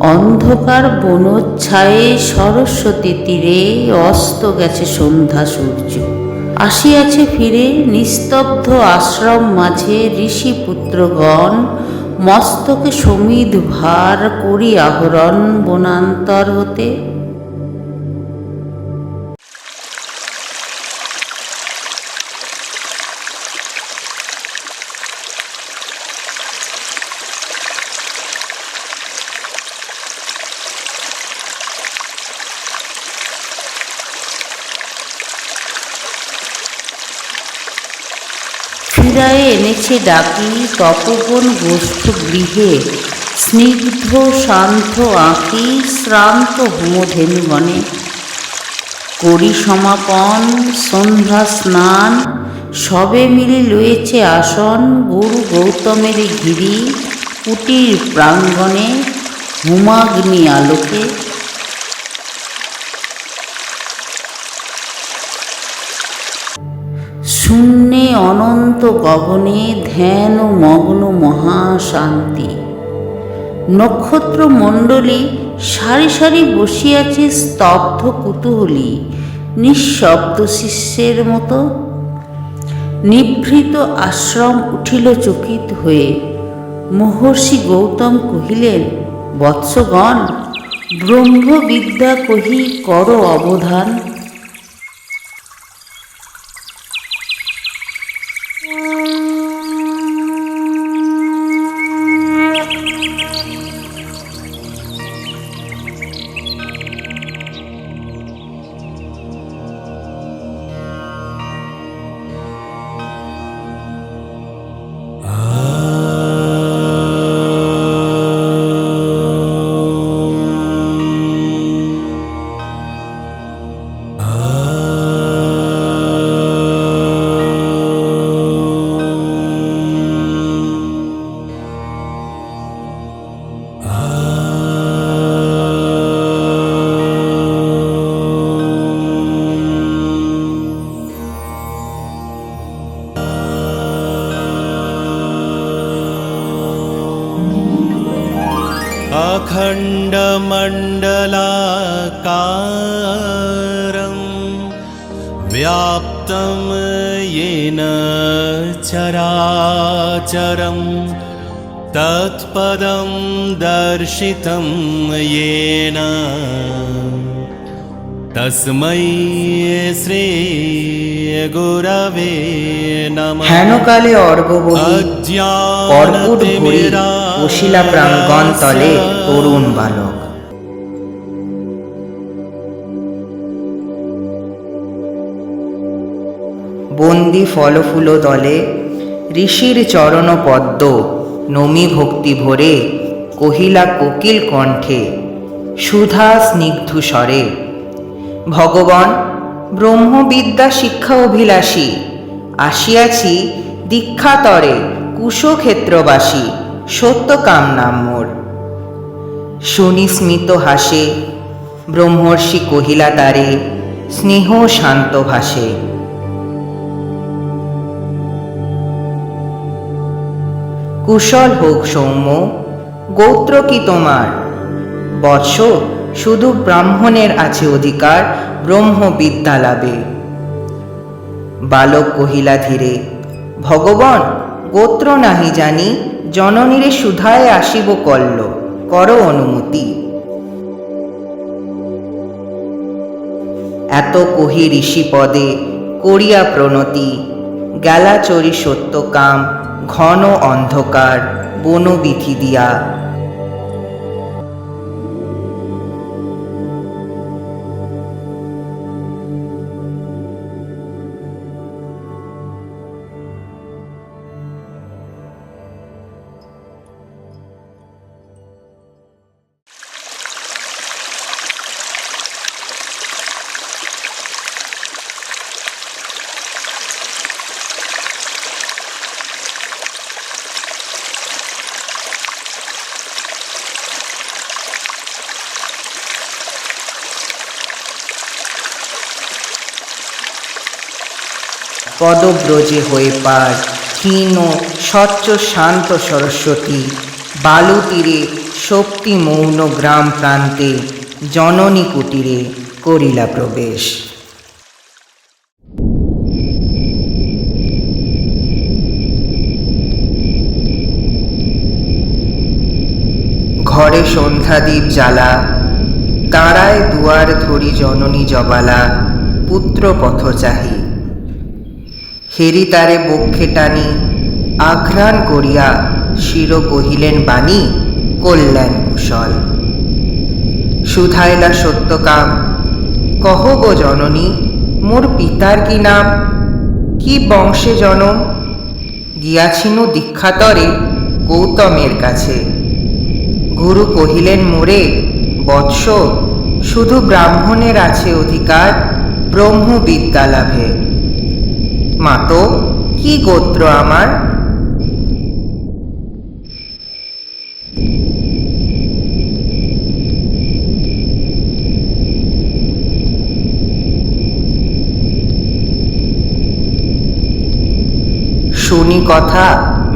অন্ধকার বনচ্ছায়ে সরস্বতী তীরে অস্ত গেছে সন্ধ্যা সূর্য। আসিয়াছে ফিরে নিস্তব্ধ আশ্রম মাঝে ঋষিপুত্রগণ, মস্তকে সমিধ ভার করি আহরণ বনান্তর হতে। ফিরায়ে এনেছে ডাকি তপোবন গোষ্ঠ গৃহে, স্নিগ্ধ শান্ত আঁকি শ্রান্ত হোমধেনুগণে। করি সমাপন সন্ধ্যা স্নান, সবে মিলে লয়েছে আসন গুরু গৌতমের ঘিরি, কুটির প্রাঙ্গণে হোমাগ্নি আলোকে। শূন্যে অনন্ত গগনে ধ্যান ও মগ্ন মহাশান্তি। নক্ষত্র মণ্ডলী সারি সারি বসিয়াছে স্তব্ধ কুতূহলী, নিঃশব্দ শিষ্যের মতো। নিভৃত আশ্রম উঠিল চকিত হয়ে। মহর্ষি গৌতম কহিলেন, বৎসগণ, ব্রহ্মবিদ্যা কহি কর অবধান। अखण्डमण्डलाकारं व्याप्तं येन चराचरं तत्पदं दर्शितं येन तस्मै श्री गुरवे नमः। হেনকালে অর্ঘ্যবহি কর্পুট ভরি বসিলা প্রাঙ্গণ তলে তরুণ বালক। বন্দি ফলফুল দলে ঋষির চরণ পদ্ম নমি ভক্তি ভরে কহিলা কোকিল কণ্ঠে সুধা স্নিগ্ধ স্বরে, ভগবান ব্রহ্মবিদ্যা শিক্ষা অভিলাষী, আসিয়াছি দীক্ষাতরে কুশক্ষেত্রবাসী, সত্যকাম নাম মোর। শুনি স্মিত হাসে ব্রহ্মর্ষি কহিলা তারে স্নেহ শান্ত ভাষে, কুশল হোক সৌম্য, গোত্র কি তোমার? বৎস, শুধু ব্রাহ্মণের আছে অধিকার ব্রহ্মবিদ্যা লাভে। বালক কহিলা ধীরে, ভগবান গোত্র নাহি জানি, জননীরে সুধায় আসিব কল্ল, কর অনুমতি। এত কহি ঋষি পদে করিয়া প্রণতি, গেলা চরি সত্যকাম ঘন অন্ধকার বনবিধি দিয়া। পদব্রজে হয়ে পার ক্ষীণ স্বচ্ছ শান্ত সরস্বতী, বালু তীরে শক্তি মৌন গ্রাম প্রান্তে জননী কুটিরে করিলা প্রবেশ। ঘরে সন্ধ্যাদীপ জ্বালা, দাঁড়ায় দুয়ার ধরি জননী জবালা, পুত্র পথ চাহি। হেরি তারে বক্ষে টানি, আঘ্রাণ করিয়া শির কহিলেন বাণী, কল্যাণ কুশল। শুধাইলা সত্যকাম, কহ গো জননী, মোর পিতার কি নাম, কি বংশে জনম। গিয়াছিনু দীক্ষাতরে গৌতমের কাছে, গুরু কহিলেন মোরে, বৎস শুধু ব্রাহ্মণের আছে অধিকার ব্রহ্মবিদ্যা লাভে। মাতো, কি গোত্র আমার? শুনি কথা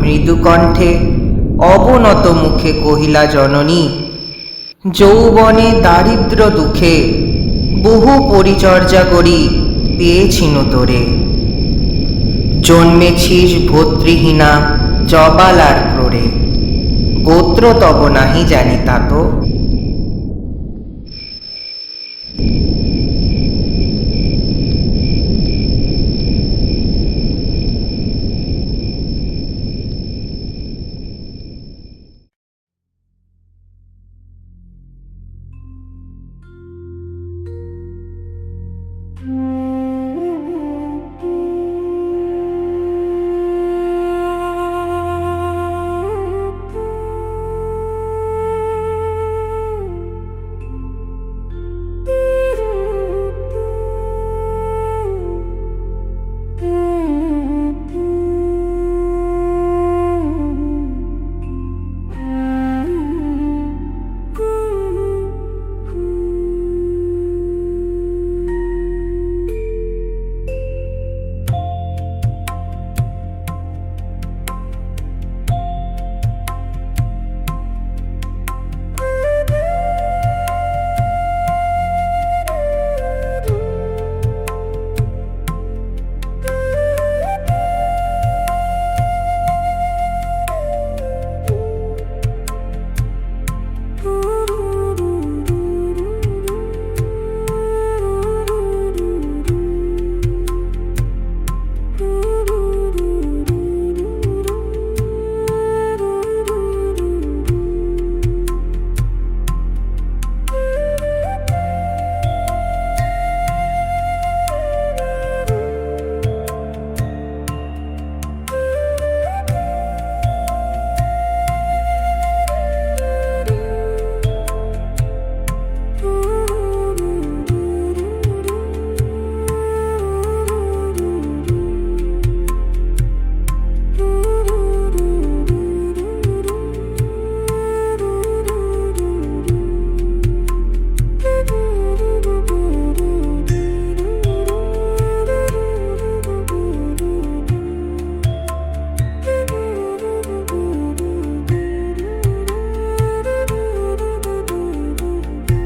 মৃদু কণ্ঠে, অবনত মুখে কহিলা জননী, যৌবনে দারিদ্র দুঃখে বহু পরিচর্যা করি পেয়েছিনু তোরে। জন্মেছিস ভদ্রহীনা জবালার ক্রোড়ে, গোত্র তব নাহি জানি তাত।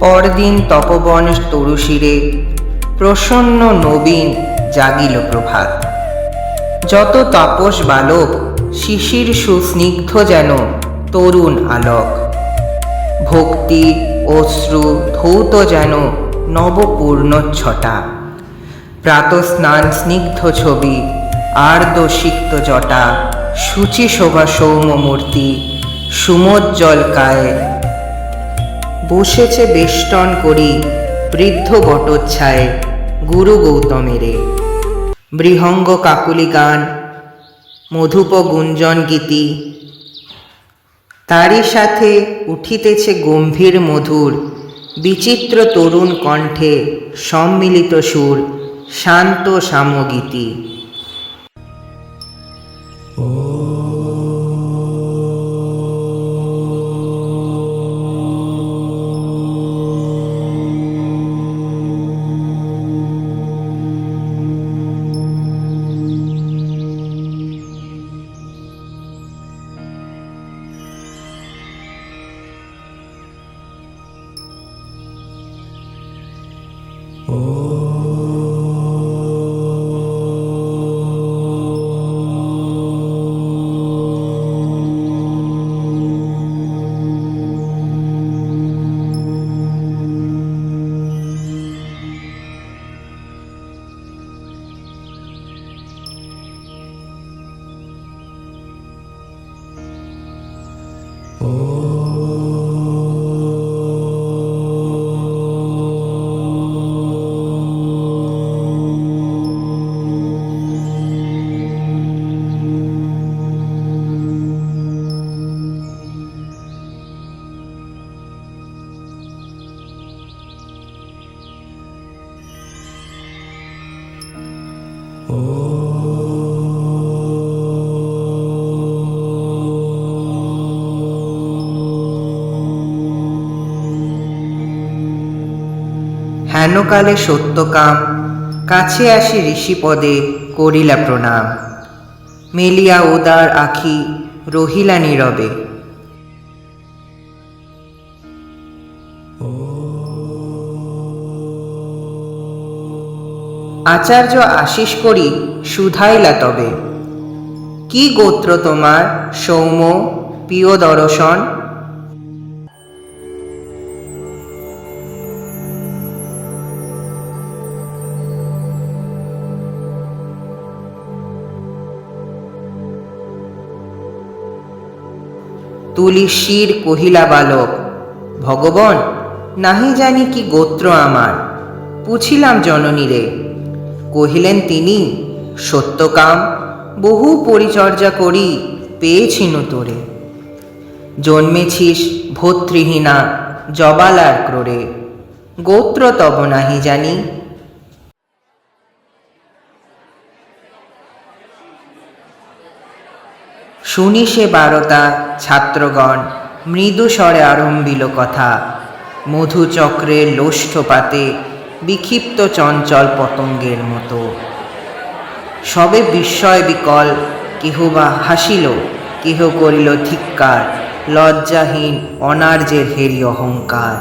পরদিন তপবন তরুশিরে প্রসন্ন নবীন জাগিল প্রভাত। যত তাপস বালক শিশির সুস্নিগ্ধ যেন তরুণ আলোক। ভক্তি অশ্রু ধৌত যেন নবপূর্ণচ্ছটা। প্রাতঃস্নান স্নিগ্ধ ছবি আর্দ্র সিক্ত জটা। শুচি শোভা সৌম্যমূর্তি সুমোজ্জ্বল কায়ে। বসেছে বেষ্টন করি বৃদ্ধ বটোচ্ছায়ে গুরু গৌতমেরে। বৃহঙ্গ কাকুলি গান মধুপ গুঞ্জন গীতি। তারই সাথে উঠিতেছে গম্ভীর মধুর বিচিত্র তরুণ কণ্ঠে সম্মিলিত সুর শান্ত সামগীতি। হেনকালে সত্যকাম কাছে আসি ঋষিপদে করিলা প্রণাম। মেলিয়া উদার আখি রহিলা নীরবে। আচার্য আশিস করি শুধাইলা তবে, কি গোত্র তোমার সৌম্য প্রিয় দর্শন? তুলি শির কহিলা বালক, ভগবান নাহি জানি কি গোত্র আমার। পুছিলাম জননীরে, কহিলেন তিনি, সত্যকাম বহু পরিচর্যা করি পেয়েছিনু তোরে। জন্মেছিস ভর্তৃহীনা জবালার ক্রোড়ে, গোত্র তব নাহি জানি। শুনি সে বারতা ছাত্রগণ মৃদু স্বরে আরম্ভিল কথা। মধুচক্রের লোষ্ঠপাতে বিক্ষিপ্ত চঞ্চল পতঙ্গের মতো। সবে বিস্ময় বিকল, কেহ বা হাসিল, কেহ করিল ধিক্কার, লজ্জাহীন অনার্যের হেরি অহংকার।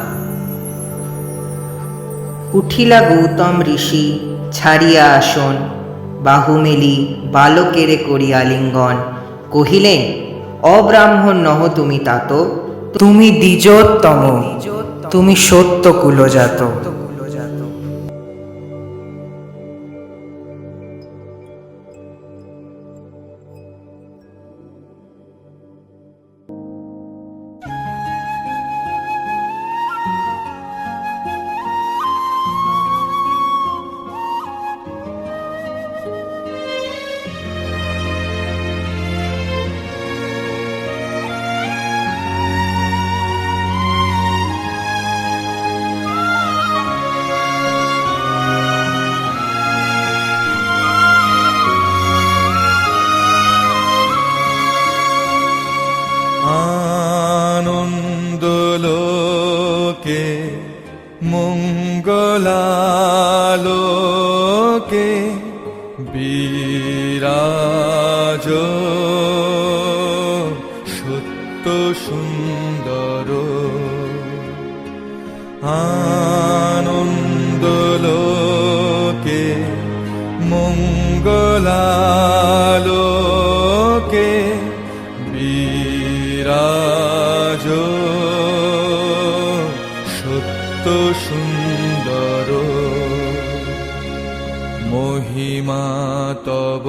উঠিলা গৌতম ঋষি ছাড়িয়া আসন, বাহু মেলি বালকেরে করিয়া লিঙ্গন। কহিলেন, অব্রাহ্মণ নহ তুমি তাত, তুমি দ্বিজোত্তম, তুমি সত্য কুলজাত। আনন্দলোকে মঙ্গলালোকে বিরাজ সত্য সুন্দর। আনন্দলোকে মঙ্গলালোকে বিরাজ সত্য সুন্দর। মহিমা তব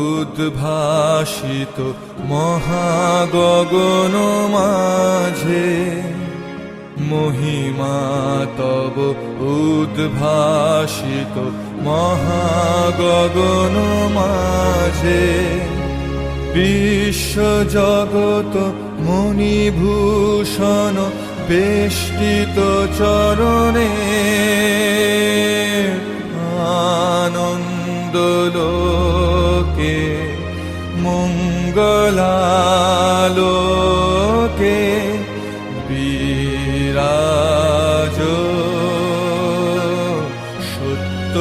উদ্ভাসিত মহাগগন মাঝে, মহিমা তব উদ্ভাসিত মহাগগন মাঝে। বিশ্ব জগত মণিভূষণ বেষ্টিত চরণে, আনন্দলোকে মঙ্গলালোকে বিরাজ সত্য